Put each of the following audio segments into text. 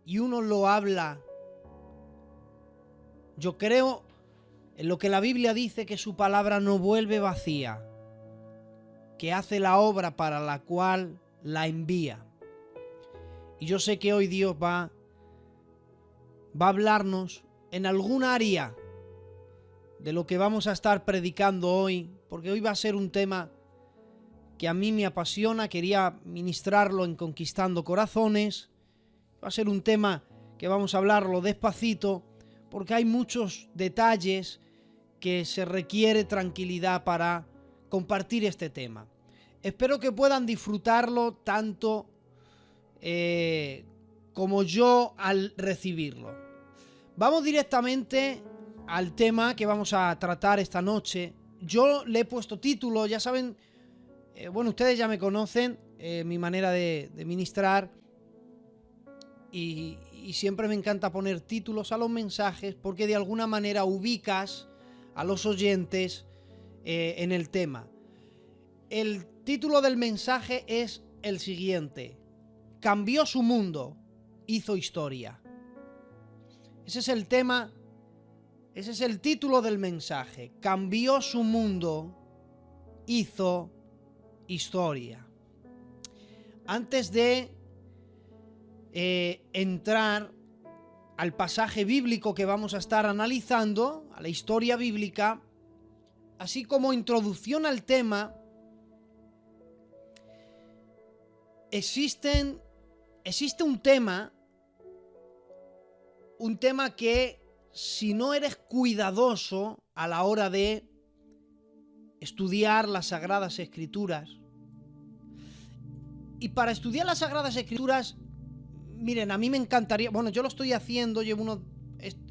y uno lo habla, yo creo en lo que la Biblia dice, que su palabra no vuelve vacía, que hace la obra para la cual la envía. Y yo sé que hoy Dios va a hablarnos en algún área de lo que vamos a estar predicando hoy, porque hoy va a ser un tema que a mí me apasiona. Quería ministrarlo en Conquistando Corazones. Va a ser un tema que vamos a hablarlo despacito, porque hay muchos detalles que se requiere tranquilidad para compartir este tema. Espero que puedan disfrutarlo tanto como yo al recibirlo. Vamos directamente al tema que vamos a tratar esta noche. Yo le he puesto título, ya saben, bueno, ustedes ya me conocen, mi manera de ministrar, y siempre me encanta poner títulos a los mensajes porque de alguna manera ubicas a los oyentes en el tema. El título del mensaje es el siguiente: cambió su mundo, hizo historia. Ese es el tema, ese es el título del mensaje. Cambió su mundo, hizo historia. Antes de entrar al pasaje bíblico que vamos a estar analizando, a la historia bíblica, así como introducción al tema, existe un tema que, si no eres cuidadoso a la hora de estudiar las Sagradas Escrituras, y para estudiar las Sagradas Escrituras, miren, a mí me encantaría, bueno, yo lo estoy haciendo,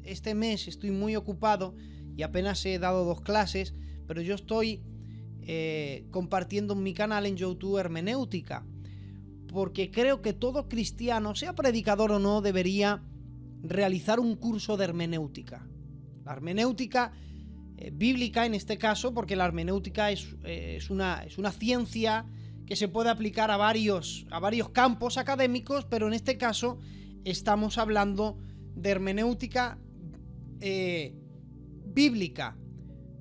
este mes estoy muy ocupado y apenas he dado 2 clases, pero yo estoy compartiendo en mi canal en YouTube hermenéutica, porque creo que todo cristiano, sea predicador o no, debería realizar un curso de hermenéutica. La hermenéutica bíblica en este caso, porque la hermenéutica es una ciencia que se puede aplicar a varios campos académicos, pero en este caso estamos hablando de hermenéutica bíblica.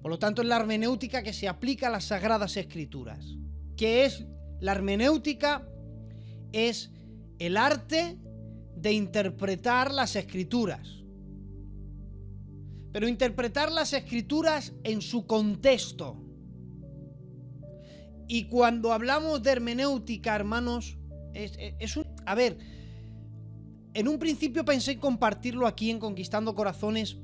Por lo tanto, es la hermenéutica que se aplica a las Sagradas Escrituras. ¿Qué es la hermenéutica? Es el arte de interpretar las Escrituras, pero interpretar las Escrituras en su contexto. Y cuando hablamos de hermenéutica, hermanos, a ver, en un principio pensé en compartirlo aquí en Conquistando Corazones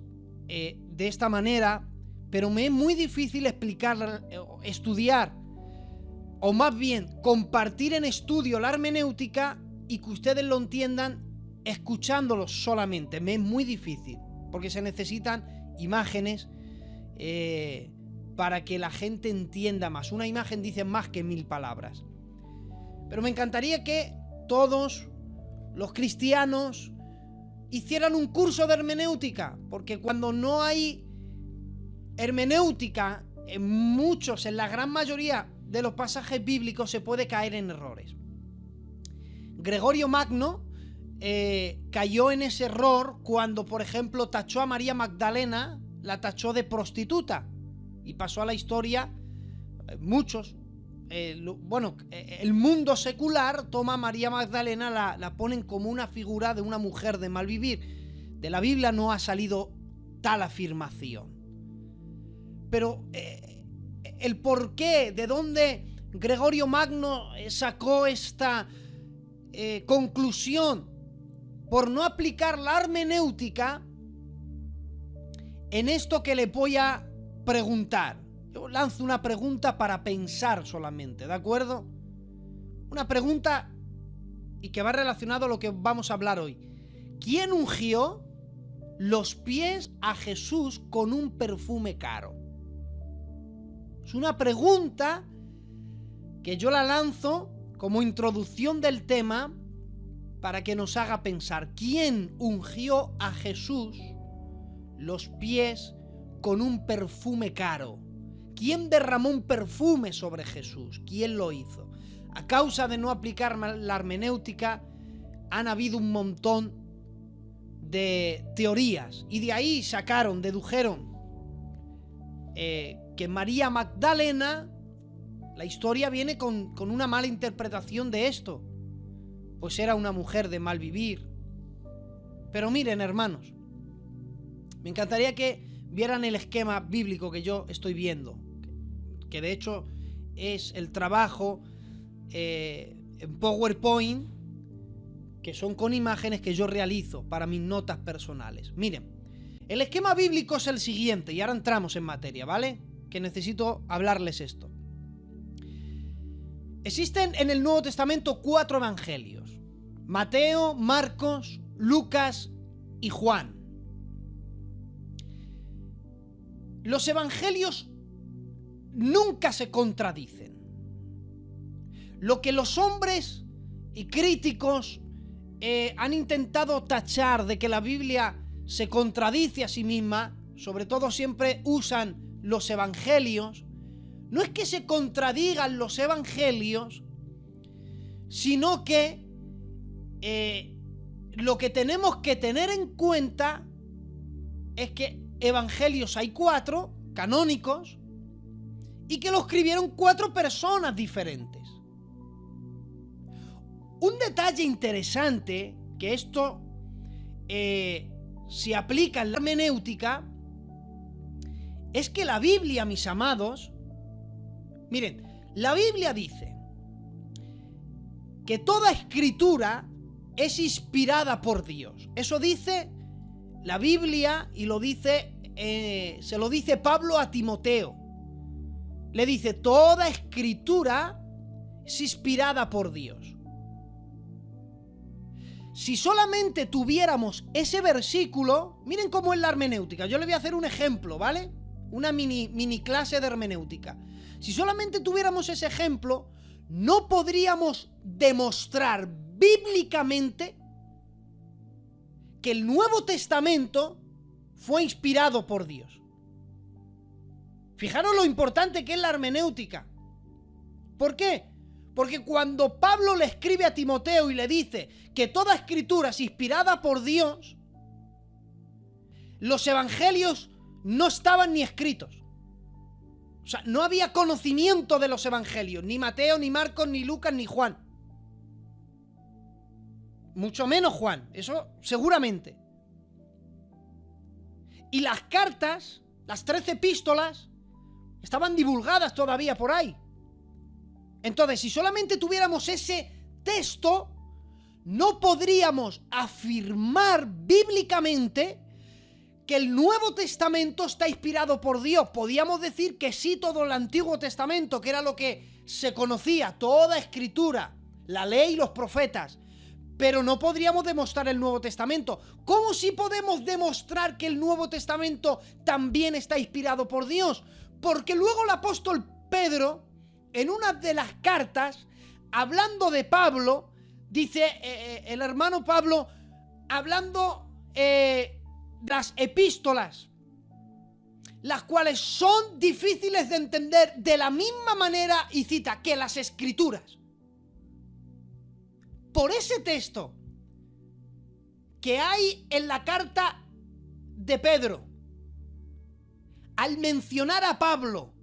de esta manera, pero me es muy difícil explicar, estudiar, o más bien compartir en estudio la hermenéutica y que ustedes lo entiendan escuchándolo solamente. Me es muy difícil, porque se necesitan imágenes para que la gente entienda más. Una imagen dice más que 1000 palabras. Pero me encantaría que todos los cristianos hicieran un curso de hermenéutica, porque cuando no hay hermenéutica, en la gran mayoría de los pasajes bíblicos se puede caer en errores. Gregorio Magno cayó en ese error cuando, por ejemplo, tachó a María Magdalena, la tachó de prostituta, y pasó a la historia. El mundo secular toma a María Magdalena, la ponen como una figura de una mujer de mal vivir. De la Biblia no ha salido tal afirmación. Pero el porqué, de dónde Gregorio Magno sacó esta conclusión, por no aplicar la hermenéutica en esto que le voy a preguntar. Yo lanzo una pregunta para pensar solamente, ¿de acuerdo? Una pregunta y que va relacionado a lo que vamos a hablar hoy. ¿Quién ungió los pies a Jesús con un perfume caro? Es una pregunta que yo la lanzo como introducción del tema para que nos haga pensar. ¿Quién ungió a Jesús los pies con un perfume caro? ¿Quién derramó un perfume sobre Jesús? ¿Quién lo hizo? A causa de no aplicar la hermenéutica, han habido un montón de teorías y de ahí dedujeron que María Magdalena, la historia viene con una mala interpretación de esto, pues era una mujer de mal vivir. Pero miren, hermanos, me encantaría que vieran el esquema bíblico que yo estoy viendo, que de hecho es el trabajo en PowerPoint, que son con imágenes que yo realizo para mis notas personales. Miren, el esquema bíblico es el siguiente, y ahora entramos en materia, ¿vale? Que necesito hablarles esto. Existen en el Nuevo Testamento 4 evangelios: Mateo, Marcos, Lucas y Juan. Los evangelios nunca se contradicen. Lo que los hombres y críticos han intentado tachar de que la Biblia se contradice a sí misma, sobre todo siempre usan los evangelios, no es que se contradigan los evangelios, sino que lo que tenemos que tener en cuenta es que evangelios hay 4 canónicos y que lo escribieron 4 personas diferentes. Un detalle interesante, que esto se aplica en la hermenéutica, es que la Biblia, mis amados, miren, la Biblia dice que toda escritura es inspirada por Dios. Eso dice la Biblia y lo dice, se lo dice Pablo a Timoteo. Le dice, toda escritura es inspirada por Dios. Si solamente tuviéramos ese versículo, miren cómo es la hermenéutica. Yo le voy a hacer un ejemplo, ¿vale? Una mini clase de hermenéutica. Si solamente tuviéramos ese ejemplo, no podríamos demostrar bíblicamente que el Nuevo Testamento fue inspirado por Dios. Fijaros lo importante que es la hermenéutica. ¿Por qué? Porque cuando Pablo le escribe a Timoteo y le dice que toda escritura es inspirada por Dios, los evangelios no estaban ni escritos. O sea, no había conocimiento de los evangelios, ni Mateo, ni Marcos, ni Lucas, ni Juan. Mucho menos Juan, eso seguramente. Y las cartas, las 13 epístolas, estaban divulgadas todavía por ahí. Entonces, si solamente tuviéramos ese texto, no podríamos afirmar bíblicamente que el Nuevo Testamento está inspirado por Dios. Podíamos decir que sí, todo el Antiguo Testamento, que era lo que se conocía, toda escritura, la ley y los profetas, pero no podríamos demostrar el Nuevo Testamento. ¿Cómo sí podemos demostrar que el Nuevo Testamento también está inspirado por Dios? Porque luego el apóstol Pedro, en una de las cartas, hablando de Pablo, dice el hermano Pablo, hablando de las epístolas, las cuales son difíciles de entender de la misma manera, y cita, que las escrituras. Por ese texto que hay en la carta de Pedro, al mencionar a Pablo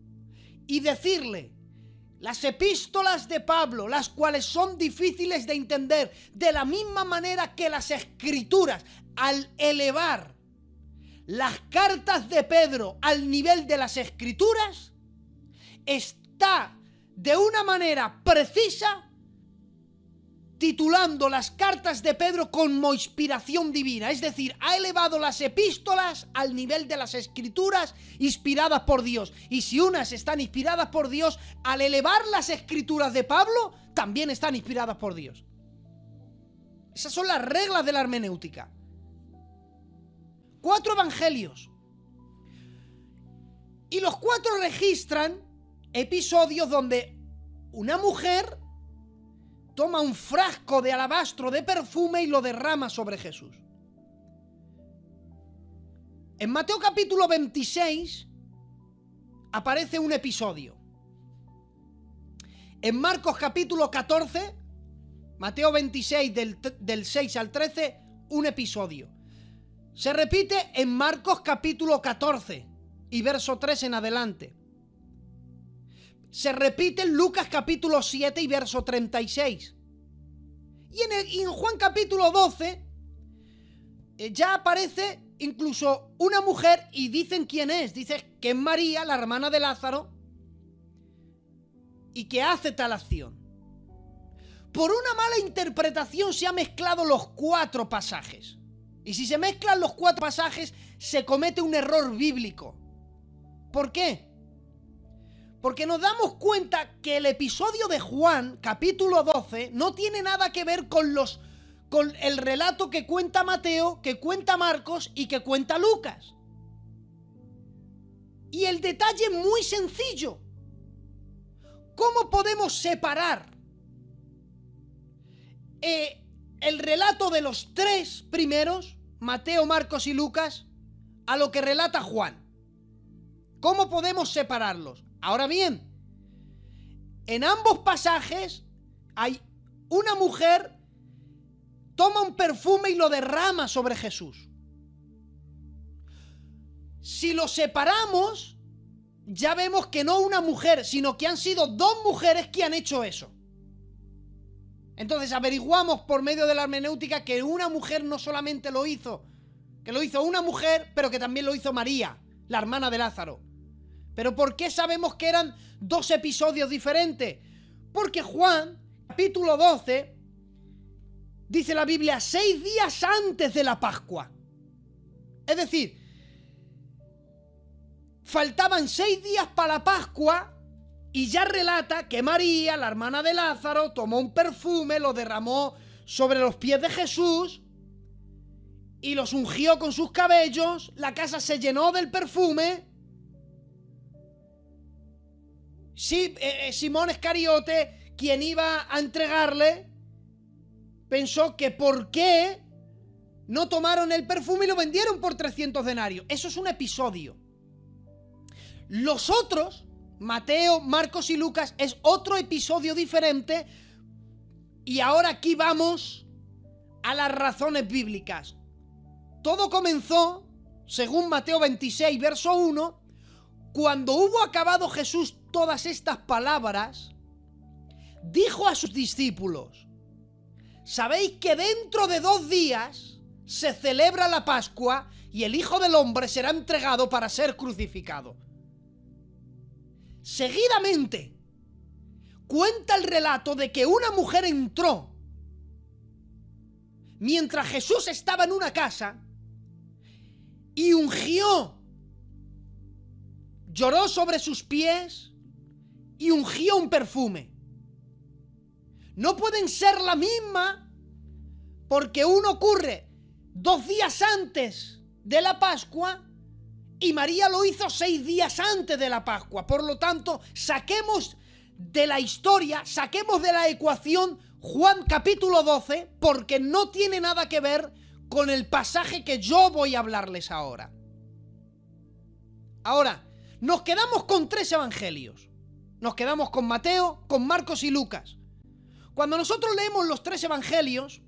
y decirle, las epístolas de Pablo, las cuales son difíciles de entender, de la misma manera que las escrituras, al elevar las cartas de Pedro al nivel de las escrituras, está de una manera precisa titulando las cartas de Pedro como inspiración divina, es decir, ha elevado las epístolas al nivel de las escrituras inspiradas por Dios. Y si unas están inspiradas por Dios, al elevar las escrituras de Pablo, también están inspiradas por Dios. Esas son las reglas de la hermenéutica. 4 evangelios. Y los 4 registran episodios donde una mujer toma un frasco de alabastro de perfume y lo derrama sobre Jesús. En Mateo capítulo 26 aparece un episodio. En Marcos capítulo 14, Mateo 26 del 6 al 13, un episodio. Se repite en Marcos capítulo 14 y verso 3 en adelante. Se repite en Lucas capítulo 7 y verso 36. Y en Juan capítulo 12 ya aparece incluso una mujer y dicen quién es. Dice que es María, la hermana de Lázaro, y que hace tal acción. Por una mala interpretación se han mezclado los 4 pasajes. Y si se mezclan los 4 pasajes, se comete un error bíblico. ¿Por qué? Porque nos damos cuenta que el episodio de Juan, capítulo 12, no tiene nada que ver con el relato que cuenta Mateo, que cuenta Marcos y que cuenta Lucas. Y el detalle es muy sencillo. ¿Cómo podemos separar el relato de los 3 primeros, Mateo, Marcos y Lucas, a lo que relata Juan? ¿Cómo podemos separarlos? Ahora bien, en ambos pasajes hay una mujer toma un perfume y lo derrama sobre Jesús. Si lo separamos, ya vemos que no una mujer, sino que han sido 2 mujeres que han hecho eso. Entonces averiguamos por medio de la hermenéutica que una mujer no solamente lo hizo, que lo hizo una mujer, pero que también lo hizo María, la hermana de Lázaro. ¿Pero por qué sabemos que eran 2 episodios diferentes? Porque Juan, capítulo 12, dice la Biblia, 6 días antes de la Pascua. Es decir, faltaban 6 días para la Pascua y ya relata que María, la hermana de Lázaro, tomó un perfume, lo derramó sobre los pies de Jesús y los ungió con sus cabellos. La casa se llenó del perfume. Sí, Simón Iscariote, quien iba a entregarle, pensó que por qué no tomaron el perfume y lo vendieron por 300 denarios. Eso es un episodio. Los otros, Mateo, Marcos y Lucas, es otro episodio diferente. Y ahora aquí vamos a las razones bíblicas. Todo comenzó, según Mateo 26, verso 1, cuando hubo acabado Jesús todas estas palabras, dijo a sus discípulos: ¿sabéis que dentro de 2 días se celebra la Pascua y el Hijo del Hombre será entregado para ser crucificado? Seguidamente, cuenta el relato de que una mujer entró mientras Jesús estaba en una casa y ungió, lloró sobre sus pies y ungió un perfume. No pueden ser la misma porque uno ocurre 2 días antes de la Pascua y María lo hizo 6 días antes de la Pascua. Por lo tanto, saquemos de la historia, saquemos de la ecuación Juan capítulo 12, porque no tiene nada que ver con el pasaje que yo voy a hablarles ahora. Ahora, nos quedamos con 3 evangelios. Nos quedamos con Mateo, con Marcos y Lucas. Cuando nosotros leemos los 3 evangelios,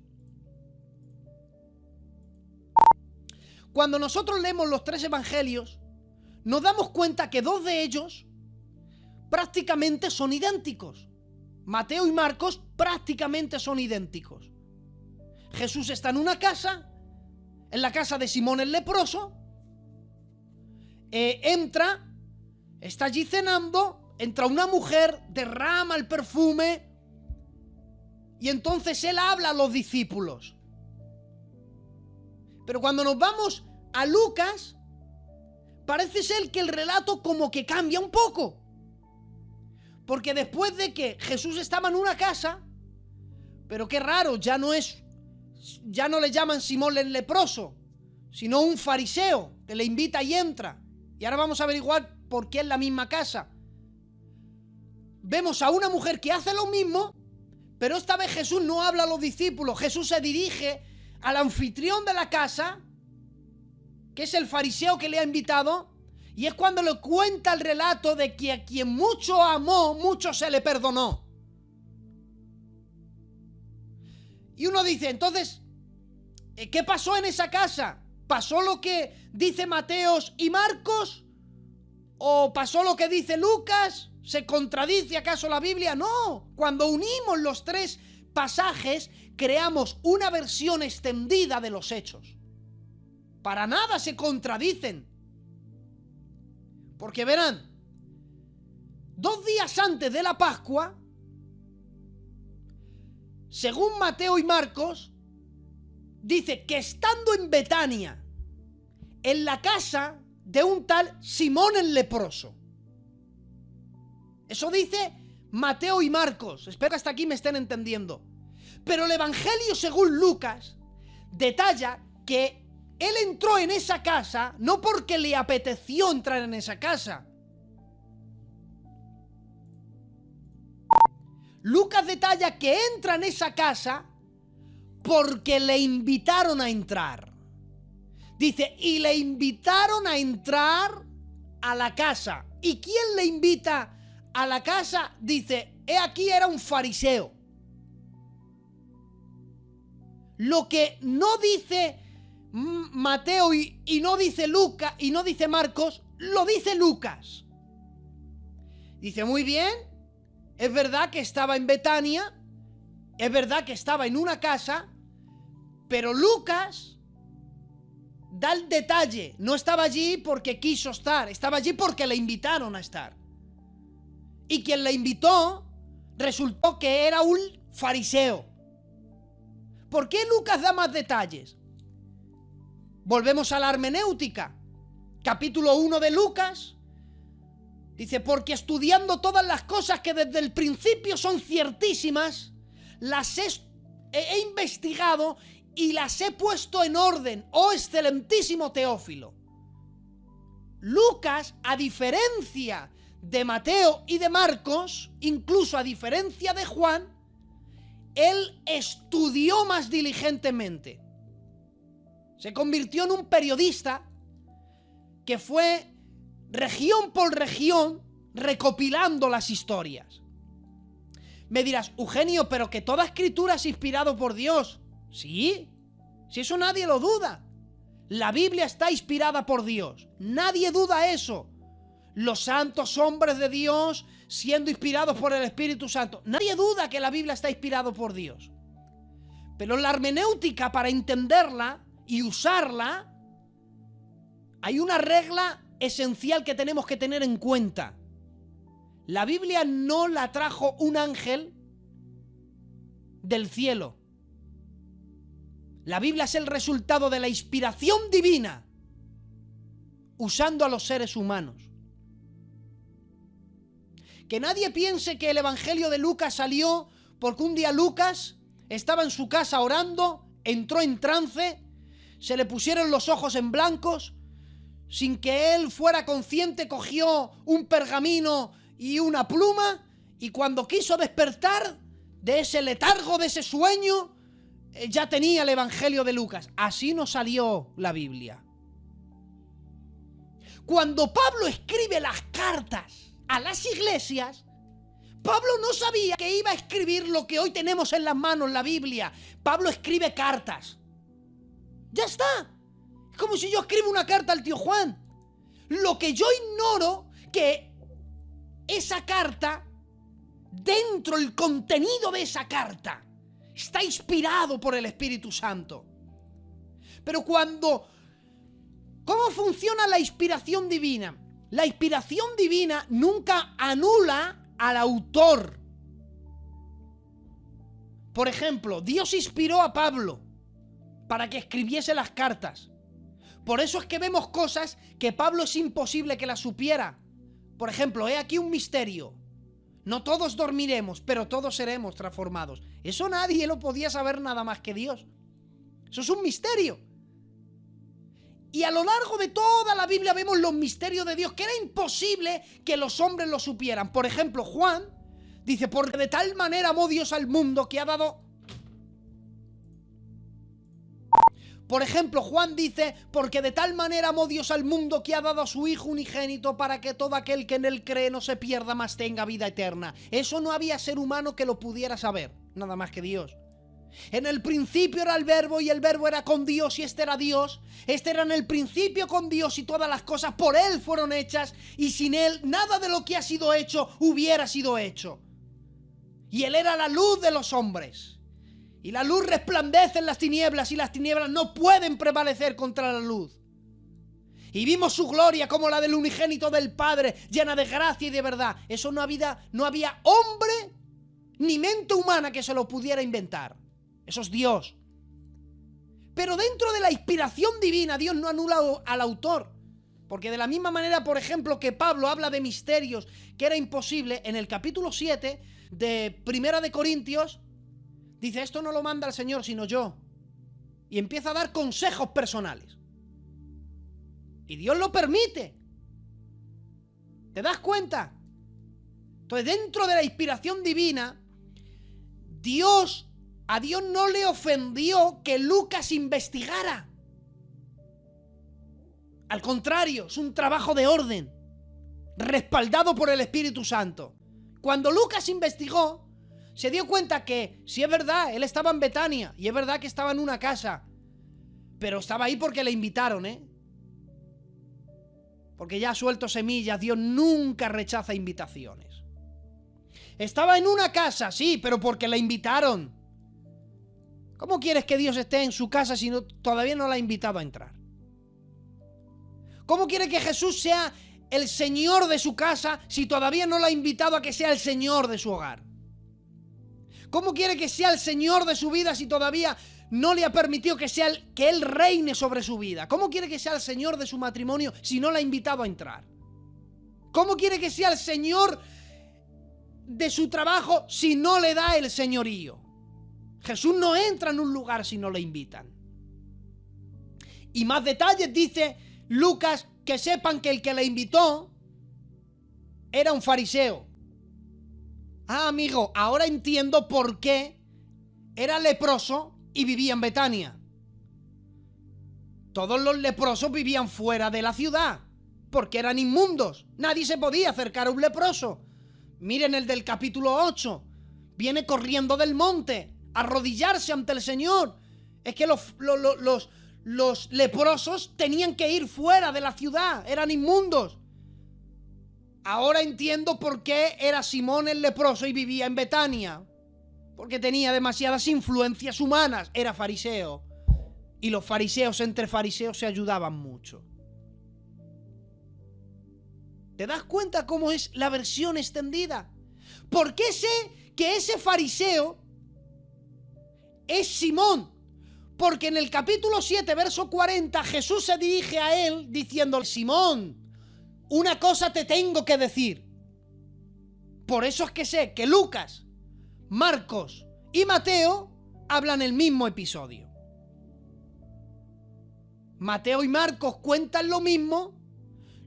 nos damos cuenta que 2 de ellos prácticamente son idénticos. Mateo y Marcos prácticamente son idénticos. Jesús está en una casa, en la casa de Simón el leproso, entra, está allí cenando, entra una mujer, derrama el perfume y entonces él habla a los discípulos. Pero cuando nos vamos a Lucas, parece ser que el relato como que cambia un poco. Porque después de que Jesús estaba en una casa, pero qué raro, ya no le llaman Simón el leproso, sino un fariseo que le invita y entra. Y ahora vamos a averiguar por qué es la misma casa. Vemos a una mujer que hace lo mismo, pero esta vez Jesús no habla a los discípulos. Jesús se dirige al anfitrión de la casa, que es el fariseo que le ha invitado, y es cuando le cuenta el relato de que a quien mucho amó, mucho se le perdonó. Y uno dice, entonces, ¿qué pasó en esa casa? ¿Pasó lo que dice Mateos y Marcos? ¿O pasó lo que dice Lucas? ¿Se contradice acaso la Biblia? No. Cuando unimos los tres pasajes, creamos una versión extendida de los hechos. Para nada se contradicen. Porque verán, 2 días antes de la Pascua, según Mateo y Marcos, dice que estando en Betania, en la casa de un tal Simón el leproso. Eso dice Mateo y Marcos. Espero hasta aquí me estén entendiendo. Pero el Evangelio según Lucas detalla que él entró en esa casa no porque le apeteció entrar en esa casa. Lucas detalla que entra en esa casa porque le invitaron a entrar. Dice, y le invitaron a entrar a la casa. ¿Y quién le invita a la casa? Dice, he aquí era un fariseo. Lo que no dice Mateo y no dice Lucas y no dice Marcos, lo dice Lucas. Dice, muy bien, es verdad que estaba en Betania, es verdad que estaba en una casa, pero Lucas da el detalle. No estaba allí porque quiso estar, estaba allí porque le invitaron a estar. Y quien le invitó resultó que era un fariseo. ¿Por qué Lucas da más detalles? Volvemos a la hermenéutica. Capítulo 1 de Lucas. Dice, porque estudiando todas las cosas que desde el principio son ciertísimas, las he investigado y las he puesto en orden, oh excelentísimo Teófilo. Lucas, a diferencia de Mateo y de Marcos, incluso a diferencia de Juan, él estudió más diligentemente. Se convirtió en un periodista que fue región por región recopilando las historias. Me dirás, Eugenio, pero que toda escritura es inspirado por Dios. Sí, si eso nadie lo duda. La Biblia está inspirada por Dios. Nadie duda eso. Los santos hombres de Dios siendo inspirados por el Espíritu Santo. Nadie duda que la Biblia está inspirada por Dios. Pero la hermenéutica, para entenderla y usarla, hay una regla esencial que tenemos que tener en cuenta. La Biblia no la trajo un ángel del cielo. La Biblia es el resultado de la inspiración divina usando a los seres humanos. Que nadie piense que el Evangelio de Lucas salió porque un día Lucas estaba en su casa orando, entró en trance, se le pusieron los ojos en blancos, sin que él fuera consciente cogió un pergamino y una pluma, y cuando quiso despertar de ese letargo, de ese sueño, ya tenía el Evangelio de Lucas. Así no salió la Biblia. Cuando Pablo escribe las cartas a las iglesias, Pablo no sabía que iba a escribir lo que hoy tenemos en las manos, la Biblia. Pablo escribe cartas. Ya está. Es como si yo escribo una carta al tío Juan. Lo que yo ignoro, que esa carta, dentro del contenido de esa carta, está inspirado por el Espíritu Santo. Pero ¿cómo funciona la inspiración divina? La inspiración divina nunca anula al autor. Por ejemplo, Dios inspiró a Pablo para que escribiese las cartas. Por eso es que vemos cosas que Pablo es imposible que las supiera. Por ejemplo, he aquí un misterio. No todos dormiremos, pero todos seremos transformados. Eso nadie lo podía saber nada más que Dios. Eso es un misterio. Y a lo largo de toda la Biblia vemos los misterios de Dios, que era imposible que los hombres lo supieran. Por ejemplo, Juan dice, porque de tal manera amó Dios al mundo que ha dado... Por ejemplo, Juan dice, porque de tal manera amó Dios al mundo que ha dado a su Hijo unigénito para que todo aquel que en él cree no se pierda, mas tenga vida eterna. Eso no había ser humano que lo pudiera saber, nada más que Dios. En el principio era el Verbo y el Verbo era con Dios y este era Dios. Este era en el principio con Dios y todas las cosas por Él fueron hechas y sin Él nada de lo que ha sido hecho hubiera sido hecho. Y Él era la luz de los hombres. Y la luz resplandece en las tinieblas y las tinieblas no pueden prevalecer contra la luz. Y vimos su gloria como la del unigénito del Padre, llena de gracia y de verdad. Eso no había hombre ni mente humana que se lo pudiera inventar. Eso es Dios. Pero dentro de la inspiración divina, Dios no anula al autor. Porque de la misma manera, por ejemplo, que Pablo habla de misterios que era imposible, en el capítulo 7 de Primera de Corintios, dice, esto no lo manda el Señor, sino yo. Y empieza a dar consejos personales. Y Dios lo permite. ¿Te das cuenta? Entonces, dentro de la inspiración divina, a Dios no le ofendió que Lucas investigara. Al contrario, es un trabajo de orden, respaldado por el Espíritu Santo. Cuando Lucas investigó, se dio cuenta que, si es verdad, él estaba en Betania, y es verdad que estaba en una casa, pero estaba ahí porque le invitaron, Porque ya ha suelto semillas, Dios nunca rechaza invitaciones. Estaba en una casa, sí, pero porque la invitaron. ¿Cómo quieres que Dios esté en su casa si todavía no la ha invitado a entrar? ¿Cómo quiere que Jesús sea el Señor de su casa si todavía no la ha invitado a que sea el Señor de su hogar? ¿Cómo quiere que sea el Señor de su vida si todavía no le ha permitido que Él reine sobre su vida? ¿Cómo quiere que sea el Señor de su matrimonio si no la ha invitado a entrar? ¿Cómo quiere que sea el Señor de su trabajo si no le da el señorío? Jesús no entra en un lugar si no le invitan. Y más detalles dice Lucas, que sepan que el que le invitó era un fariseo. Ah, amigo, ahora entiendo por qué era leproso y vivía en Betania. Todos los leprosos vivían fuera de la ciudad, porque eran inmundos. Nadie se podía acercar a un leproso. Miren el del capítulo 8. Viene corriendo del monte a arrodillarse ante el Señor. Es que los leprosos tenían que ir fuera de la ciudad, eran inmundos. Ahora entiendo por qué era Simón el leproso y vivía en Betania. Porque tenía demasiadas influencias humanas, era fariseo. Y los fariseos entre fariseos se ayudaban mucho. ¿Te das cuenta cómo es la versión extendida? ¿Por qué sé que ese fariseo es Simón? Porque en el capítulo 7, verso 40, Jesús se dirige a él diciendo, Simón, una cosa te tengo que decir. Por eso es que sé que Lucas, Marcos y Mateo hablan el mismo episodio. Mateo y Marcos cuentan lo mismo,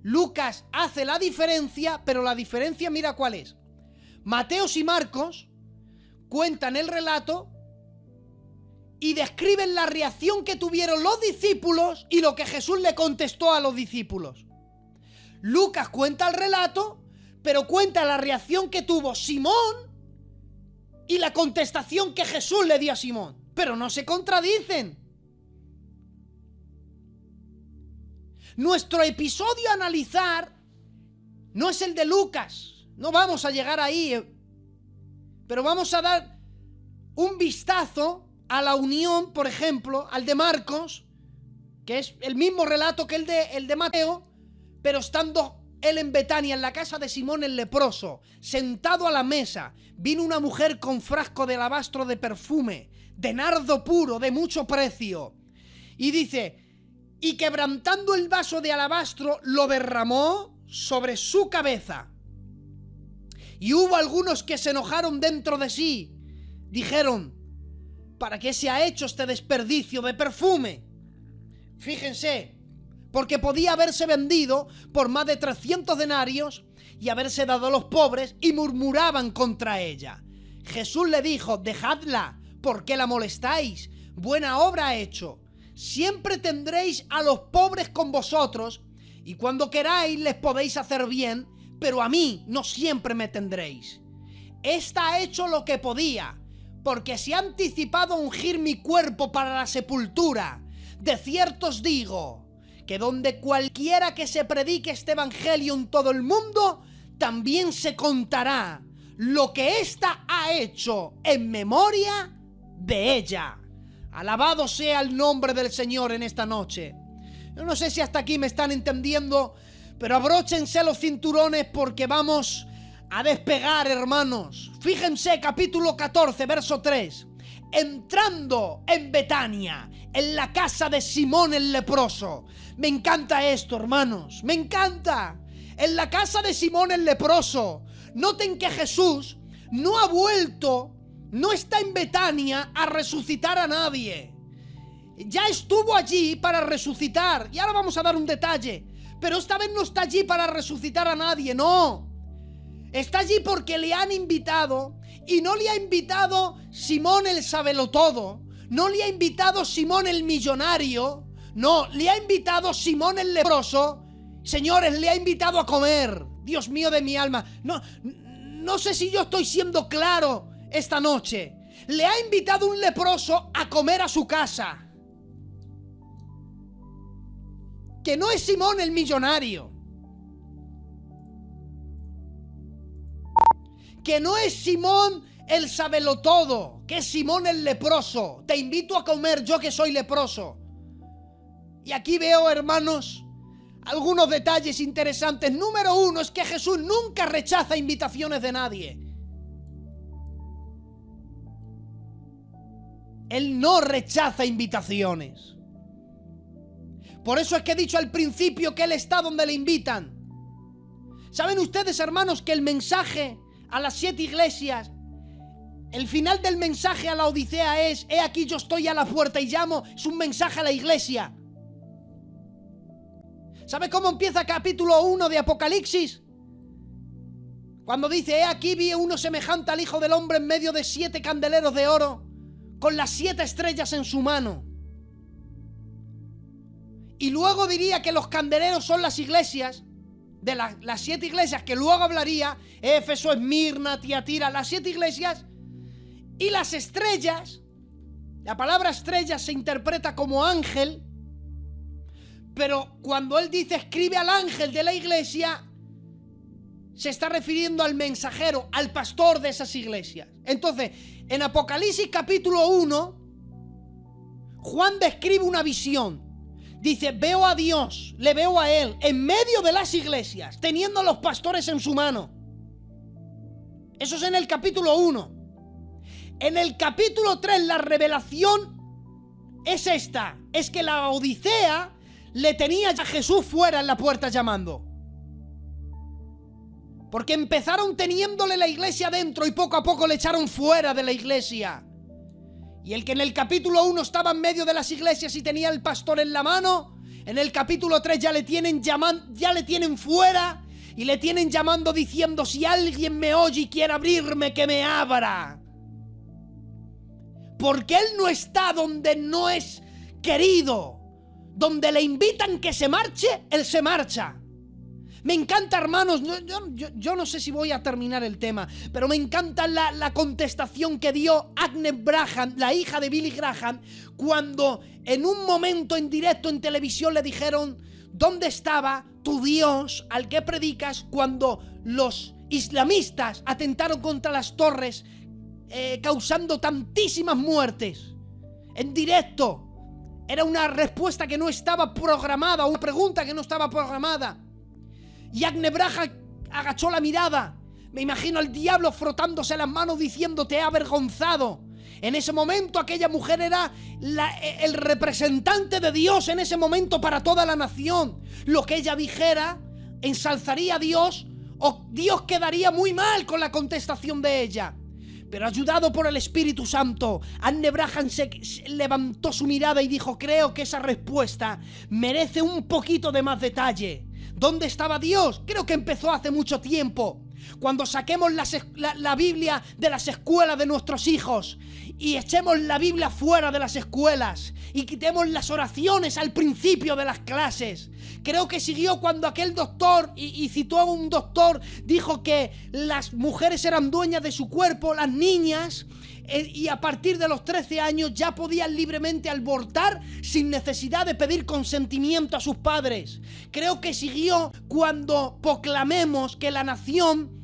Lucas hace la diferencia, pero la diferencia mira cuál es. Mateo y Marcos cuentan el relato y describen la reacción que tuvieron los discípulos y lo que Jesús le contestó a los discípulos. Lucas cuenta el relato, pero cuenta la reacción que tuvo Simón y la contestación que Jesús le dio a Simón. Pero no se contradicen. Nuestro episodio a analizar no es el de Lucas. No vamos a llegar ahí. Pero vamos a dar un vistazo a la unión, por ejemplo, al de Marcos, que es el mismo relato que el de Mateo, pero estando él en Betania, en la casa de Simón el leproso, sentado a la mesa, vino una mujer con frasco de alabastro de perfume, de nardo puro, de mucho precio. Y dice, y quebrantando el vaso de alabastro, lo derramó sobre su cabeza. Y hubo algunos que se enojaron dentro de sí. Dijeron, ¿para qué se ha hecho este desperdicio de perfume? Fíjense, porque podía haberse vendido por más de 300 denarios y haberse dado a los pobres, y murmuraban contra ella. Jesús le dijo, dejadla, ¿por qué la molestáis? Buena obra ha hecho. Siempre tendréis a los pobres con vosotros, y cuando queráis les podéis hacer bien, pero a mí no siempre me tendréis. Esta ha hecho lo que podía, porque se ha anticipado a ungir mi cuerpo para la sepultura. De cierto os digo, que donde cualquiera que se predique este evangelio en todo el mundo, también se contará lo que ésta ha hecho en memoria de ella. Alabado sea el nombre del Señor en esta noche. Yo no sé si hasta aquí me están entendiendo, pero abróchense los cinturones porque vamos a despegar, hermanos. Fíjense, capítulo 14, verso 3. Entrando en Betania, en la casa de Simón el leproso. Me encanta esto, hermanos, me encanta. En la casa de Simón el leproso. Noten que Jesús no ha vuelto, no está en Betania a resucitar a nadie. Ya estuvo allí para resucitar. Y ahora vamos a dar un detalle. Pero esta vez no está allí para resucitar a nadie, no. Está allí porque le han invitado. Y no le ha invitado Simón el sabelotodo. No le ha invitado Simón el millonario. No, le ha invitado Simón el leproso. Señores, le ha invitado a comer. Dios mío de mi alma. No sé si yo estoy siendo claro esta noche. Le ha invitado un leproso a comer a su casa. Que no es Simón el millonario. Que no es Simón el sabelotodo. Que es Simón el leproso. Te invito a comer, yo que soy leproso. Y aquí veo, hermanos, algunos detalles interesantes. Número uno es que Jesús nunca rechaza invitaciones de nadie. Él no rechaza invitaciones. Por eso es que he dicho al principio que Él está donde le invitan. ¿Saben ustedes, hermanos, que el mensaje a las 7 iglesias, el final del mensaje a la Odisea es: he aquí yo estoy a la puerta y llamo? Es un mensaje a la iglesia. ¿Sabe cómo empieza capítulo 1 de Apocalipsis? Cuando dice: he aquí vi uno semejante al Hijo del Hombre en medio de 7 candeleros de oro, con las 7 estrellas en su mano. Y luego diría que los candeleros son las iglesias, de las 7 iglesias que luego hablaría: Éfeso, Esmirna, Tiatira, las 7 iglesias. Y las estrellas, la palabra estrella se interpreta como ángel, pero cuando él dice escribe al ángel de la iglesia, se está refiriendo al mensajero, al pastor de esas iglesias. Entonces, en Apocalipsis capítulo 1, Juan describe una visión. Dice: veo a Dios, le veo a Él, en medio de las iglesias, teniendo a los pastores en su mano. Eso es en el capítulo 1. En el capítulo 3, la revelación es esta: es que la Odisea le tenía a Jesús fuera en la puerta llamando. Porque empezaron teniéndole la iglesia dentro y poco a poco le echaron fuera de la iglesia. Y el que en el capítulo 1 estaba en medio de las iglesias y tenía el pastor en la mano, en el capítulo 3 ya le tienen fuera y le tienen llamando diciendo: si alguien me oye y quiere abrirme, que me abra. Porque él no está donde no es querido. Donde le invitan que se marche, él se marcha. Me encanta, hermanos, yo no sé si voy a terminar el tema, pero me encanta la contestación que dio Agnes Braham, la hija de Billy Graham, cuando en un momento en directo en televisión le dijeron: ¿dónde estaba tu Dios al que predicas cuando los islamistas atentaron contra las torres, causando tantísimas muertes? En directo. Era una respuesta que no estaba programada, una pregunta que no estaba programada. Y Agnes Braham agachó la mirada. Me imagino al diablo frotándose las manos diciendo: te he avergonzado. En ese momento aquella mujer era el representante de Dios en ese momento para toda la nación. Lo que ella dijera ensalzaría a Dios, o Dios quedaría muy mal con la contestación de ella. Pero ayudado por el Espíritu Santo, Agnes Braham levantó su mirada y dijo: creo que esa respuesta merece un poquito de más detalle. ¿Dónde estaba Dios? Creo que empezó hace mucho tiempo. Cuando saquemos la Biblia de las escuelas de nuestros hijos y echemos la Biblia fuera de las escuelas y quitemos las oraciones al principio de las clases. Creo que siguió cuando aquel doctor, y citó a un doctor, dijo que las mujeres eran dueñas de su cuerpo, las niñas, y a partir de los 13 años ya podían libremente abortar sin necesidad de pedir consentimiento a sus padres. Creo que siguió cuando proclamemos que la nación...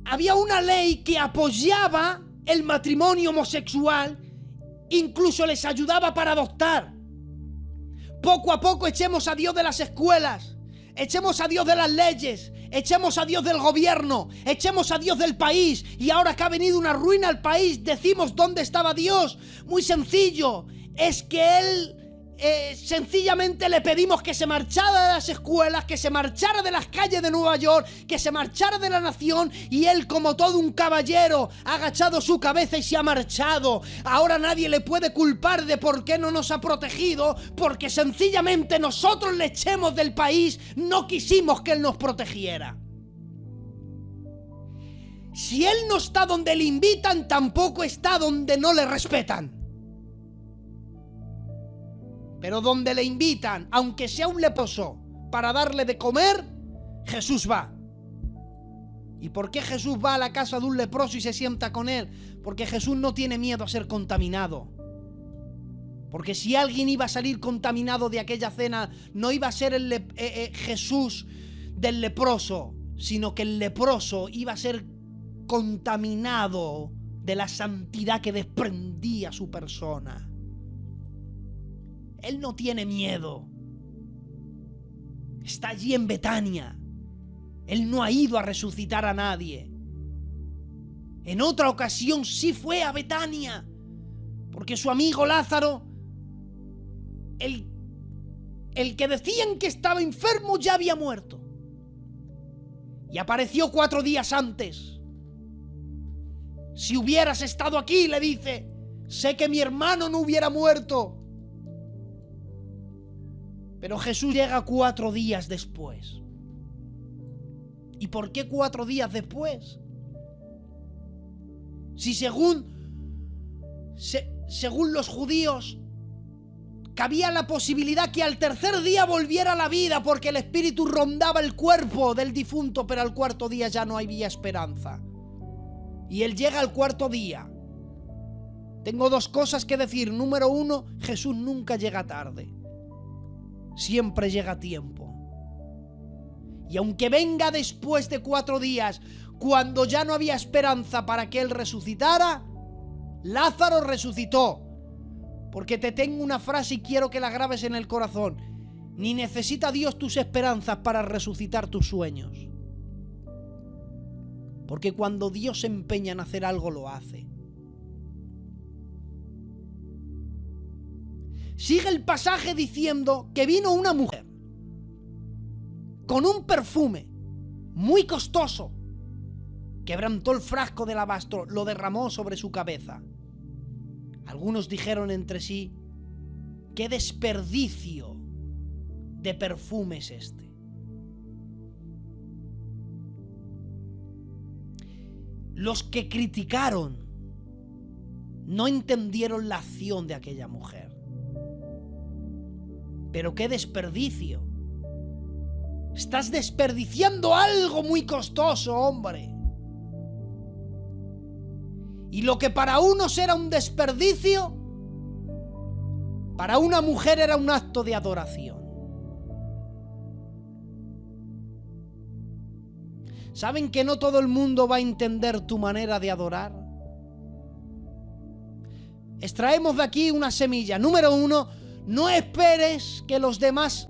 había una ley que apoyaba el matrimonio homosexual, incluso les ayudaba para adoptar. Poco a poco echemos a Dios de las escuelas, echemos a Dios de las leyes, echemos a Dios del gobierno, echemos a Dios del país, y ahora que ha venido una ruina al país, decimos ¿dónde estaba Dios? Muy sencillo, es que Él... sencillamente le pedimos que se marchara de las escuelas, que se marchara de las calles de Nueva York, que se marchara de la nación, y él, como todo un caballero, ha agachado su cabeza y se ha marchado. Ahora nadie le puede culpar de por qué no nos ha protegido, porque sencillamente nosotros le echemos del país, no quisimos que él nos protegiera. Si él no está donde le invitan, tampoco está donde no le respetan. Pero donde le invitan, aunque sea un leproso, para darle de comer, Jesús va. ¿Y por qué Jesús va a la casa de un leproso y se sienta con él? Porque Jesús no tiene miedo a ser contaminado. Porque si alguien iba a salir contaminado de aquella cena, no iba a ser Jesús del leproso, sino que el leproso iba a ser contaminado de la santidad que desprendía su persona. Él no tiene miedo. Está allí en Betania. Él no ha ido a resucitar a nadie. En otra ocasión sí fue a Betania, porque su amigo Lázaro, el que decían que estaba enfermo, ya había muerto. Y apareció 4 días antes. Si hubieras estado aquí, le dice, sé que mi hermano no hubiera muerto. Pero Jesús llega 4 días después. ¿Y por qué 4 días después? Si según los judíos cabía la posibilidad que al tercer día volviera a la vida, porque el espíritu rondaba el cuerpo del difunto, pero al 4.º día ya no había esperanza. Y él llega al 4.º día. Tengo 2 cosas que decir. Número 1, Jesús nunca llega tarde. Siempre llega a tiempo. Y aunque venga después de 4 días, cuando ya no había esperanza para que él resucitara, Lázaro resucitó. Porque te tengo una frase y quiero que la grabes en el corazón. Ni necesita Dios tus esperanzas para resucitar tus sueños. Porque cuando Dios se empeña en hacer algo, lo hace. Sigue el pasaje diciendo que vino una mujer con un perfume muy costoso, quebrantó el frasco de alabastro, lo derramó sobre su cabeza. Algunos dijeron entre sí, qué desperdicio de perfume es este. Los que criticaron no entendieron la acción de aquella mujer. Pero qué desperdicio. Estás desperdiciando algo muy costoso, hombre. Y lo que para unos era un desperdicio, para una mujer era un acto de adoración. ¿Saben que no todo el mundo va a entender tu manera de adorar? Extraemos de aquí una semilla. Número 1, no esperes que los demás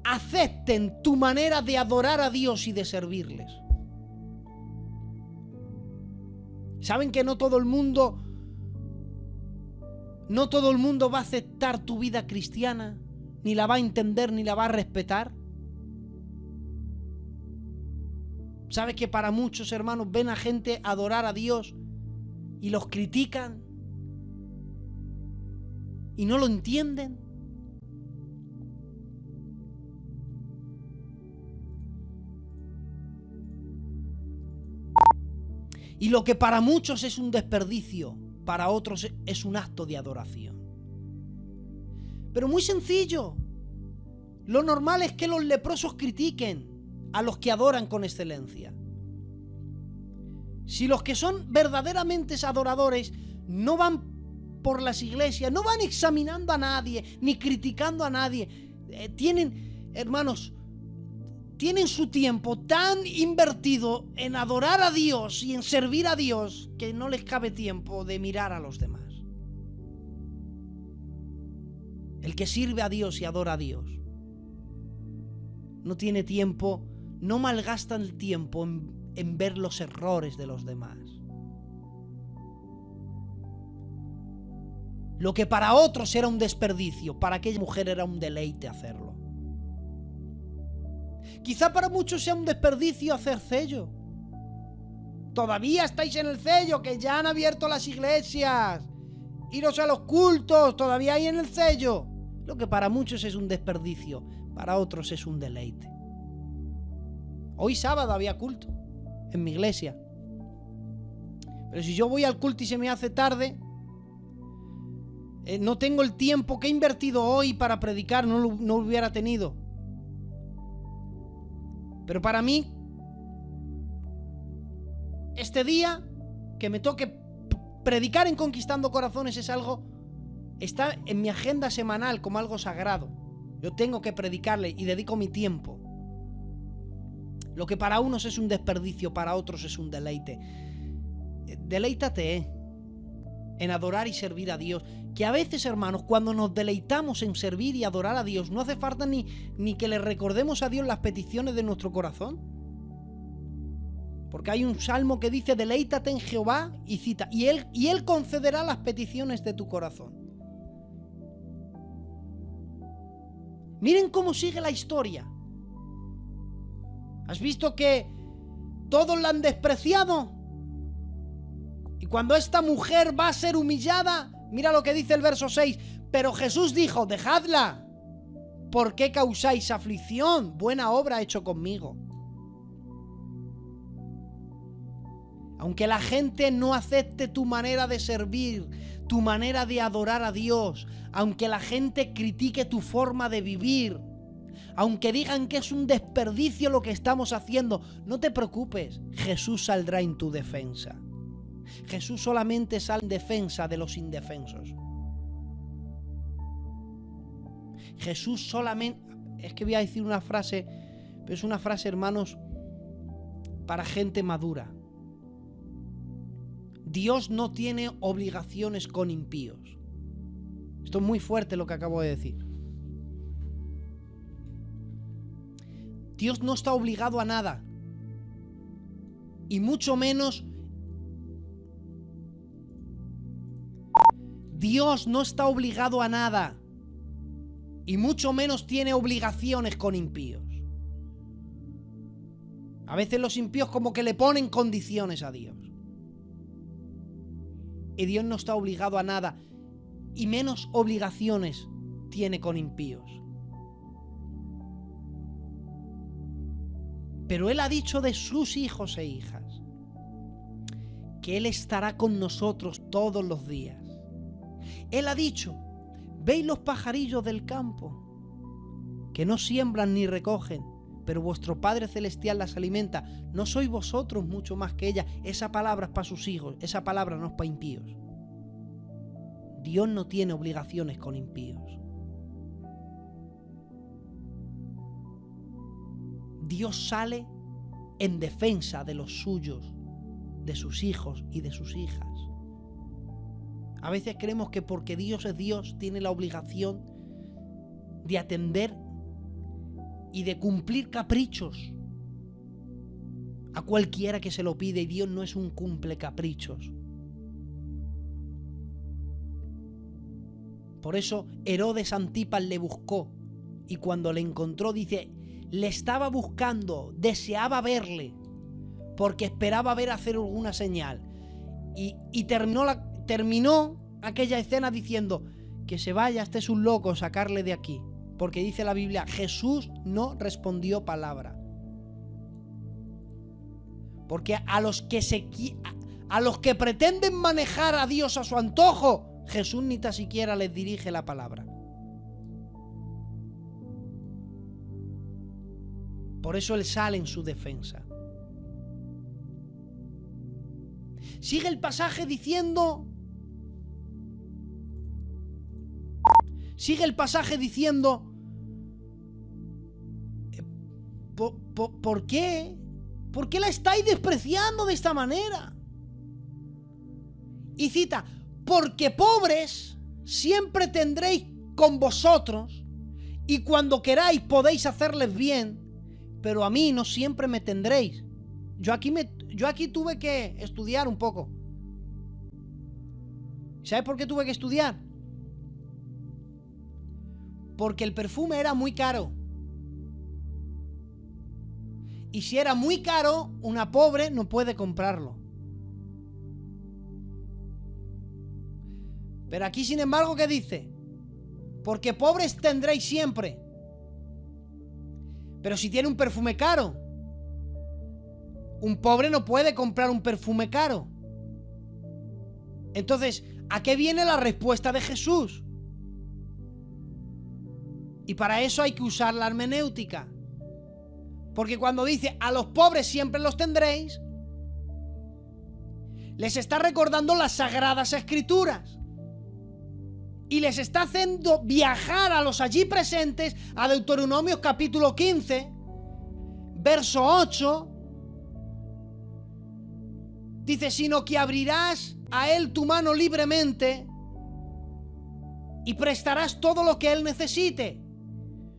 acepten tu manera de adorar a Dios y de servirles. ¿Saben que no todo el mundo va a aceptar tu vida cristiana? Ni la va a entender, ni la va a respetar. ¿Sabes que para muchos hermanos ven a gente adorar a Dios y los critican? ¿Y no lo entienden? Y lo que para muchos es un desperdicio, para otros es un acto de adoración. Pero muy sencillo. Lo normal es que los leprosos critiquen a los que adoran con excelencia. Si los que son verdaderamente adoradores no van por las iglesias, no van examinando a nadie, ni criticando a nadie, hermanos, tienen su tiempo tan invertido en adorar a Dios y en servir a Dios que no les cabe tiempo de mirar a los demás. El que sirve a Dios y adora a Dios no tiene tiempo, no malgasta el tiempo en ver los errores de los demás. Lo que para otros era un desperdicio, para aquella mujer era un deleite hacerlo. Quizá para muchos sea un desperdicio hacer cello. Todavía estáis en el cello, que ya han abierto las iglesias. Iros a los cultos, todavía hay en el cello. Lo que para muchos es un desperdicio, para otros es un deleite. Hoy sábado había culto en mi iglesia. Pero si yo voy al culto y se me hace tarde, no tengo el tiempo que he invertido hoy para predicar, no lo hubiera tenido. Pero para mí, este día que me toque predicar en Conquistando Corazones es algo, está en mi agenda semanal como algo sagrado. Yo tengo que predicarle y dedico mi tiempo. Lo que para unos es un desperdicio, para otros es un deleite. Deleítate en adorar y servir a Dios. Que a veces, hermanos, cuando nos deleitamos en servir y adorar a Dios, no hace falta ni que le recordemos a Dios las peticiones de nuestro corazón. Porque hay un salmo que dice: deleítate en Jehová, y cita, y Él concederá las peticiones de tu corazón. Miren cómo sigue la historia. ¿Has visto que todos la han despreciado? Y cuando esta mujer va a ser humillada, mira lo que dice el verso 6. Pero Jesús dijo: dejadla. ¿Por qué causáis aflicción? Buena obra ha hecho conmigo. Aunque la gente no acepte tu manera de servir, tu manera de adorar a Dios, aunque la gente critique tu forma de vivir, aunque digan que es un desperdicio lo que estamos haciendo, no te preocupes, Jesús saldrá en tu defensa. Jesús solamente sale en defensa de los indefensos. Jesús solamente... Es que voy a decir una frase, pero es una frase, hermanos, para gente madura. Dios no tiene obligaciones con impíos. Esto es muy fuerte lo que acabo de decir. Dios no está obligado a nada. Y mucho menos... Dios no está obligado a nada. Y mucho menos tiene obligaciones con impíos. A veces los impíos como que le ponen condiciones a Dios. Y Dios no está obligado a nada. Y menos obligaciones tiene con impíos. Pero Él ha dicho de sus hijos e hijas que Él estará con nosotros todos los días. Él ha dicho: veis los pajarillos del campo, que no siembran ni recogen, pero vuestro Padre Celestial las alimenta. ¿No sois vosotros mucho más que ella? Esa palabra es para sus hijos, esa palabra no es para impíos. Dios no tiene obligaciones con impíos. Dios sale en defensa de los suyos, de sus hijos y de sus hijas. A veces creemos que porque Dios es Dios, tiene la obligación de atender y de cumplir caprichos a cualquiera que se lo pide, y Dios no es un cumple caprichos. Por eso Herodes Antipas le buscó, y cuando le encontró, dice, le estaba buscando, deseaba verle, porque esperaba ver hacer alguna señal. Y terminó aquella escena diciendo: que se vaya, este es un loco, sacarle de aquí. Porque dice la Biblia, Jesús no respondió palabra. Porque a A los que pretenden manejar a Dios a su antojo, Jesús ni tan siquiera les dirige la palabra. Por eso Él sale en su defensa. Sigue el pasaje diciendo... ¿Por qué? ¿Por qué la estáis despreciando de esta manera? Y cita, porque pobres siempre tendréis con vosotros, y cuando queráis podéis hacerles bien, pero a mí no siempre me tendréis. Yo aquí tuve que estudiar un poco. ¿Sabes por qué tuve que estudiar? Porque el perfume era muy caro. Y si era muy caro, una pobre no puede comprarlo. Pero aquí, sin embargo, ¿qué dice? Porque pobres tendréis siempre. Pero si tiene un perfume caro, un pobre no puede comprar un perfume caro. Entonces, ¿a qué viene la respuesta de Jesús? Y para eso hay que usar la hermenéutica. Porque cuando dice a los pobres siempre los tendréis, les está recordando las sagradas escrituras. Y les está haciendo viajar a los allí presentes a Deuteronomio capítulo 15, verso 8. Dice, sino que abrirás a él tu mano libremente y prestarás todo lo que él necesite.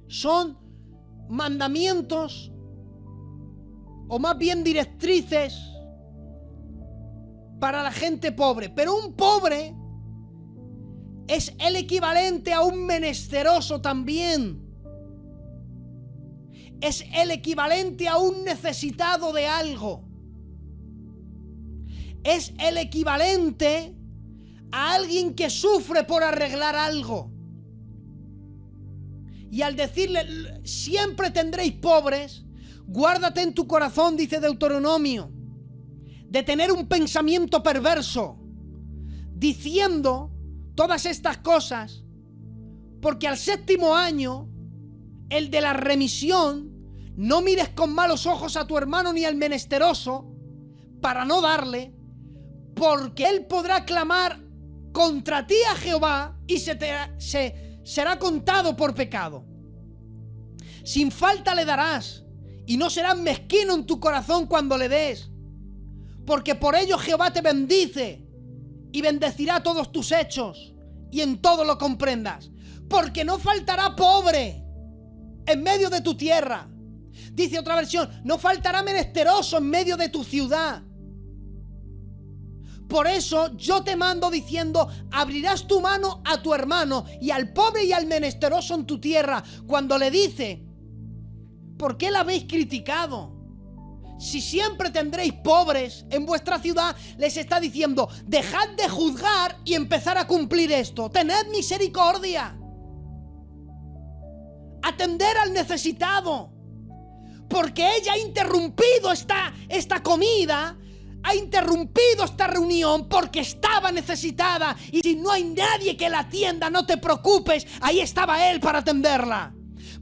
Son mandamientos, o más bien directrices, para la gente pobre. Pero un pobre es el equivalente a un menesteroso también. Es el equivalente a un necesitado de algo. Es el equivalente a alguien que sufre por arreglar algo. Y al decirle, siempre tendréis pobres, guárdate en tu corazón, dice Deuteronomio, de tener un pensamiento perverso, diciendo todas estas cosas, porque al séptimo año, el de la remisión, no mires con malos ojos a tu hermano ni al menesteroso, para no darle, porque él podrá clamar contra ti a Jehová y será contado por pecado. Sin falta le darás, y no serás mezquino en tu corazón cuando le des, porque por ello Jehová te bendice y bendecirá todos tus hechos, y en todo lo comprendas, porque no faltará pobre en medio de tu tierra. Dice otra versión, no faltará menesteroso en medio de tu ciudad. Por eso yo te mando diciendo, abrirás tu mano a tu hermano y al pobre y al menesteroso en tu tierra. Cuando le dice, ¿por qué la habéis criticado? Si siempre tendréis pobres en vuestra ciudad, les está diciendo, dejad de juzgar y empezar a cumplir esto. Tened misericordia. Atender al necesitado. Porque ella ha interrumpido esta comida, ha interrumpido esta reunión porque estaba necesitada. Y si no hay nadie que la atienda, no te preocupes, ahí estaba él para atenderla.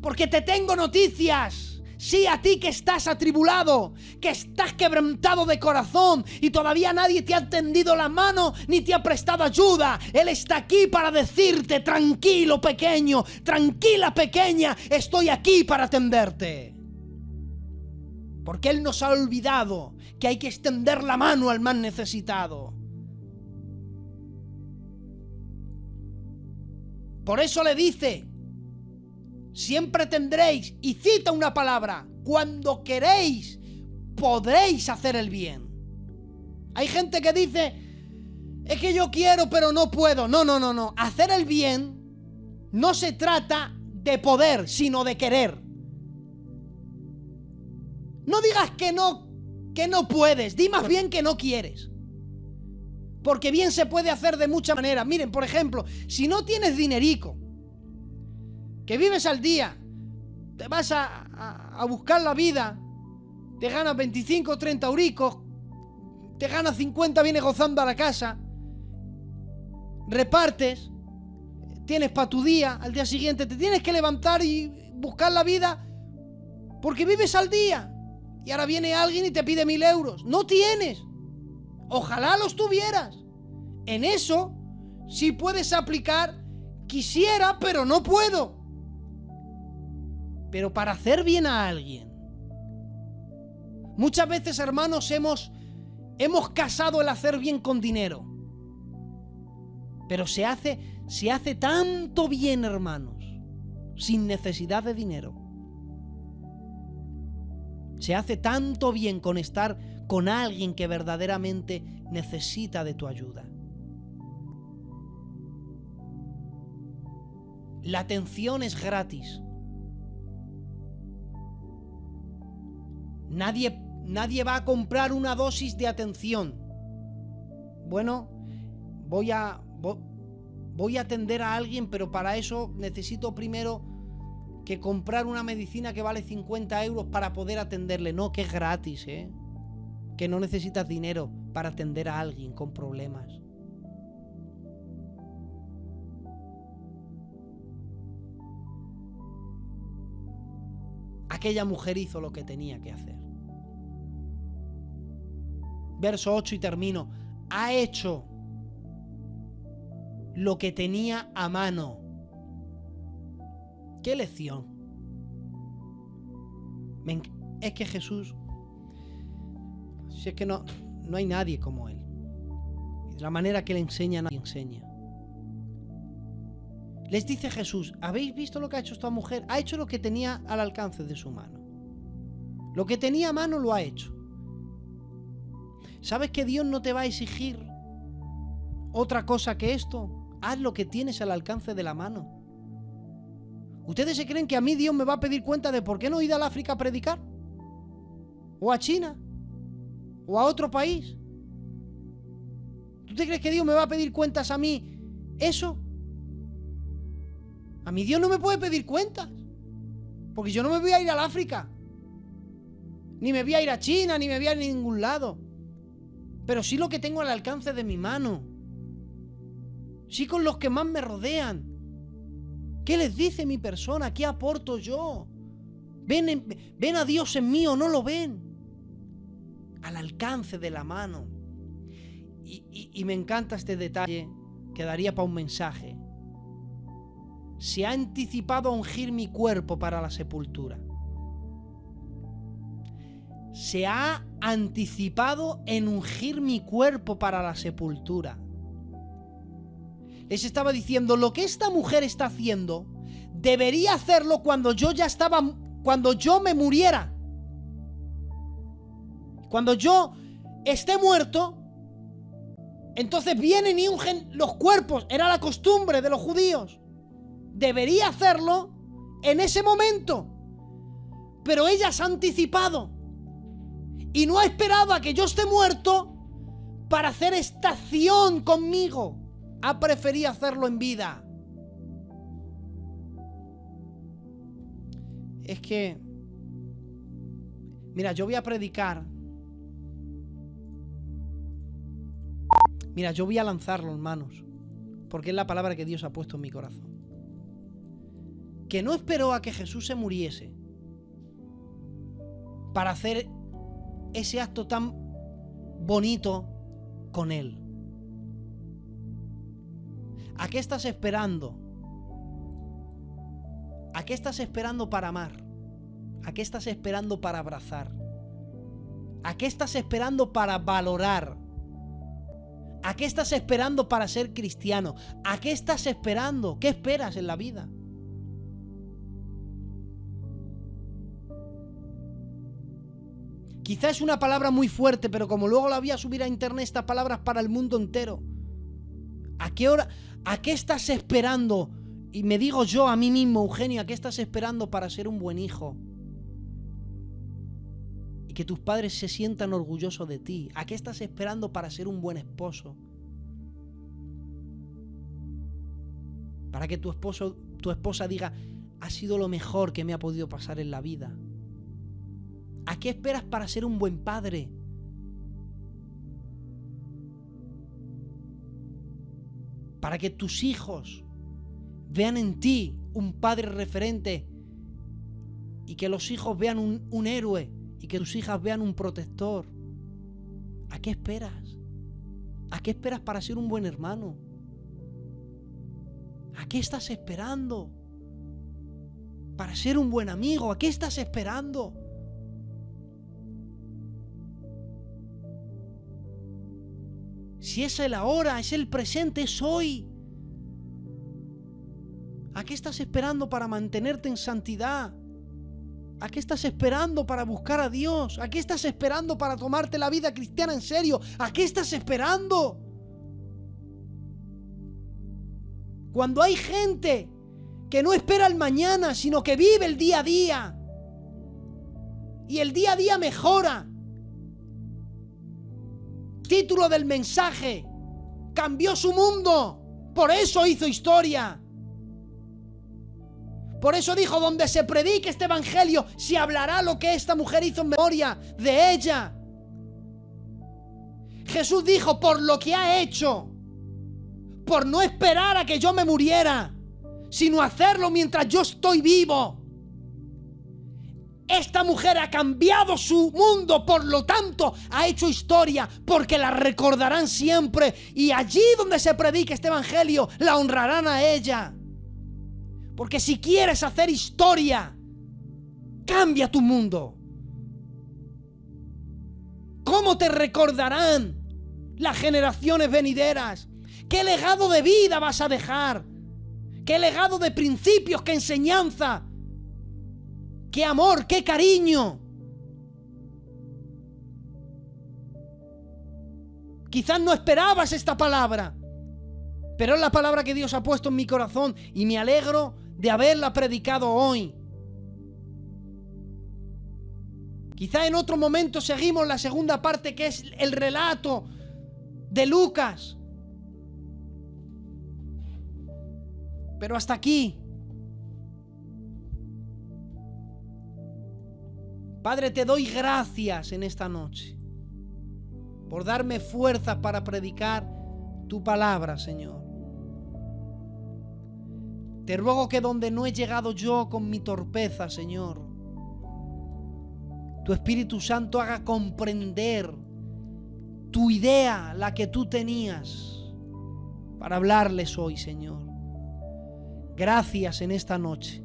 Porque te tengo noticias. Sí, a ti que estás atribulado, que estás quebrantado de corazón y todavía nadie te ha tendido la mano ni te ha prestado ayuda. Él está aquí para decirte, tranquilo pequeño, tranquila pequeña, estoy aquí para atenderte. Porque Él nos ha olvidado que hay que extender la mano al más necesitado. Por eso le dice, siempre tendréis, y cita una palabra, cuando queréis, podréis hacer el bien. Hay gente que dice, es que yo quiero pero no puedo. No. Hacer el bien no se trata de poder, sino de querer. No digas que no puedes, di más bien que no quieres. Porque bien se puede hacer de muchas maneras. Miren, por ejemplo, si no tienes dinerico, que vives al día, te vas a buscar la vida, te ganas 25 o 30 euricos, te ganas 50, vienes gozando a la casa, repartes, tienes para tu día, al día siguiente te tienes que levantar y buscar la vida porque vives al día. Y ahora viene alguien y te pide 1000 euros. No tienes. Ojalá los tuvieras. En eso sí puedes aplicar, quisiera, pero no puedo. Pero para hacer bien a alguien, muchas veces, hermanos, hemos casado el hacer bien con dinero. Pero se hace tanto bien, hermanos, sin necesidad de dinero. Se hace tanto bien con estar con alguien que verdaderamente necesita de tu ayuda. La atención es gratis. Nadie va a comprar una dosis de atención. Bueno, voy a atender a alguien, pero para eso necesito primero que comprar una medicina que vale 50 euros para poder atenderle. No, que es gratis, que no necesitas dinero para atender a alguien con problemas. Aquella mujer hizo lo que tenía que hacer. Verso 8 y termino. Ha hecho lo que tenía a mano. ¡Qué lección! Es que Jesús, si es que no hay nadie como Él. De la manera que le enseña, nadie enseña. Les dice Jesús, ¿habéis visto lo que ha hecho esta mujer? Ha hecho lo que tenía al alcance de su mano. Lo que tenía a mano lo ha hecho. ¿Sabes que Dios no te va a exigir otra cosa que esto? Haz lo que tienes al alcance de la mano. ¿Ustedes se creen que a mí Dios me va a pedir cuenta de por qué no he ido al África a predicar? ¿O a China? ¿O a otro país? ¿Tú te crees que Dios me va a pedir cuentas a mí eso? A mí Dios no me puede pedir cuentas, porque yo no me voy a ir al África, ni me voy a ir a China, ni me voy a ir a ningún lado. Pero sí lo que tengo al alcance de mi mano. Sí con los que más me rodean. ¿Qué les dice mi persona? ¿Qué aporto yo? ¿Ven a Dios en mí o no lo ven? Al alcance de la mano. Y me encanta este detalle que daría para un mensaje. Se ha anticipado a ungir mi cuerpo para la sepultura. Se ha anticipado en ungir mi cuerpo para la sepultura. Les estaba diciendo, lo que esta mujer está haciendo, debería hacerlo cuando yo me muriera. Cuando yo esté muerto, entonces vienen y ungen los cuerpos. Era la costumbre de los judíos. Debería hacerlo en ese momento. Pero ella se ha anticipado y no ha esperado a que yo esté muerto para hacer esta acción conmigo. Ha preferido hacerlo en vida. Es que, mira, yo voy a predicar. Mira, yo voy a lanzarlo, hermanos, porque es la palabra que Dios ha puesto en mi corazón. Que no esperó a que Jesús se muriese para hacer ese acto tan bonito con Él. ¿A qué estás esperando? ¿A qué estás esperando para amar? ¿A qué estás esperando para abrazar? ¿A qué estás esperando para valorar? ¿A qué estás esperando para ser cristiano? ¿A qué estás esperando? ¿Qué esperas en la vida? Quizás es una palabra muy fuerte, pero como luego la voy a subir a internet, esta palabra es para el mundo entero. ¿A qué hora? ¿A qué estás esperando? Y me digo yo a mí mismo, Eugenio, ¿a qué estás esperando para ser un buen hijo? Y que tus padres se sientan orgullosos de ti. ¿A qué estás esperando para ser un buen esposo? Para que tu esposa diga, ha sido lo mejor que me ha podido pasar en la vida. ¿A qué esperas para ser un buen padre? para que tus hijos vean en ti un padre referente y que los hijos vean un héroe y que tus hijas vean un protector. ¿A qué esperas? ¿A qué esperas para ser un buen hermano? ¿A qué estás esperando para ser un buen amigo? ¿A qué estás esperando? Si es el ahora, es el presente, es hoy. ¿A qué estás esperando para mantenerte en santidad? ¿A qué estás esperando para buscar a Dios? ¿A qué estás esperando para tomarte la vida cristiana en serio? ¿A qué estás esperando? Cuando hay gente que no espera el mañana, sino que vive el día a día, y el día a día mejora. Título del mensaje: cambió su mundo, por eso hizo historia. Por eso dijo: donde se predique este evangelio, se hablará lo que esta mujer hizo en memoria de ella. Jesús dijo: por lo que ha hecho, por no esperar a que yo me muriera, sino hacerlo mientras yo estoy vivo. Esta mujer ha cambiado su mundo, por lo tanto ha hecho historia, porque la recordarán siempre, y allí donde se predique este evangelio la honrarán a ella. Porque si quieres hacer historia, cambia tu mundo. ¿Cómo te recordarán las generaciones venideras? ¿Qué legado de vida vas a dejar? ¿Qué legado de principios, qué enseñanza? ¡Qué amor, qué cariño! Quizás no esperabas esta palabra, pero es la palabra que Dios ha puesto en mi corazón y me alegro de haberla predicado hoy. Quizá en otro momento seguimos la segunda parte, que es el relato de Lucas. Pero hasta aquí. Padre, te doy gracias en esta noche por darme fuerzas para predicar tu palabra, Señor. Te ruego que donde no he llegado yo con mi torpeza, Señor, tu Espíritu Santo haga comprender tu idea, la que tú tenías, para hablarles hoy, Señor. Gracias en esta noche.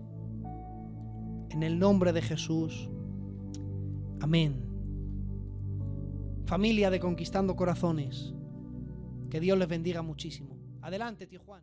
En el nombre de Jesús. Amén. Familia de Conquistando Corazones, que Dios les bendiga muchísimo. Adelante, tío Juan.